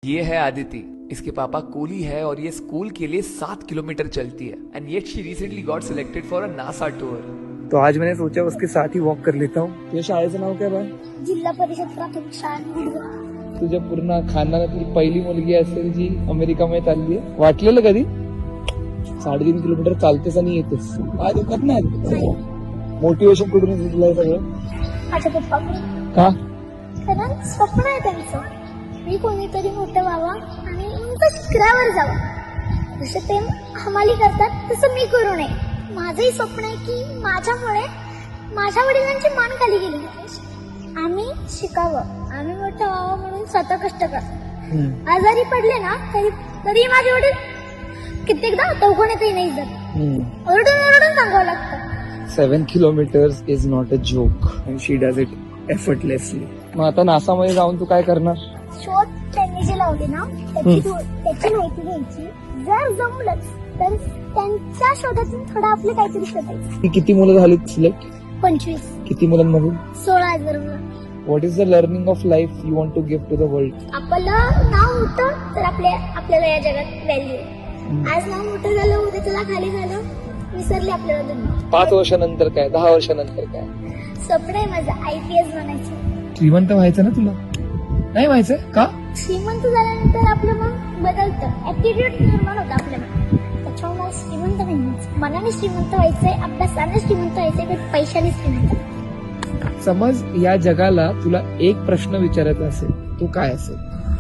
ये है आदिति, इसके पापा कूली है और ये स्कूल के लिए 7 किलोमीटर चलती है end eight she recently got selected for a NASA tour. तो आज मैंने सोचा उसके साथ ही वॉक कर लेता हूँ। तुझ्या शाळेचं नाव काय बाय? जिल्हा परिषद प्राथमिक शाळा। तुझ्या पूर्ण खानदानातली पहिली मुलगी असेल जी अमेरिकामध्ये चालली आहे. वाटलेलं कधी 3.5 किलोमीटर चालतेस आणि येतेस? काय दुखत नाही? मोटिवेशन कुठून येतं तुला हे सगळं? माझ्या पप्पा का? कारण स्वप्न आहे त्यांचं, मी कोणीतरी मोठं व्हावं आणि उंच शिखरावर जावं. जसं ते हमाली करतात तसं मी करू नये. माझंही स्वप्न आहे की माझ्यामुळे माझ्या वडिलांची मान खाली गेली पाहिजे. आम्ही शिकावं, आम्ही मोठं व्हावं म्हणून स्वतः कष्ट करतो. आजारी पडले ना तरी माझे वडील कित्येकदा दवाखान्यातही नाही जात. ओरडून ओरडून सांगावं लागतं. 7 kilometers is not a joke and she does it effortlessly. मग आता नासामध्ये जाऊन तू काय करणार? शोध त्यांनी जे लावले ना त्याची माहिती घ्यायची. जर जमलंच तर त्यांच्या शोधातून थोडं आपलं काहीतरी शोधायचं. किती मुलं झालीत सिलेक्ट? 25. किती मुलांमधून? 16,000 मुलं. What is the learning of life you want to give to the world? आपलं नाव होतं तर आपल्याला या जगात व्हॅल्यू. आज नाव मोठं झालं, उद्या त्याला खाली झालं, विसरले आपल्याला दुनिया. 5 वर्षानंतर काय, 10 वर्षानंतर काय? स्वप्न आहे माझं IPS बनायचं. श्रीमंत व्हायचं ना तुला? नाही व्हायचं का? श्रीमंत झाल्यानंतर आपलं मन बदलतं, ऍटिट्यूड निर्माण होतं आपल्या मनात. त्याच्यामुळे मला श्रीमंत नाही व्हायचं. मनाने श्रीमंत व्हायचंय, अभ्यासाने श्रीमंत व्हायचंय, पण पैशाने श्रीमंत. समज या जगाला तुला एक प्रश्न विचारायचा असेल, तो काय असेल?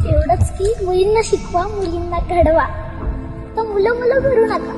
एवढंच की मुलींना शिकवा, मुलींना घडवा. तर मुलं घडू नका.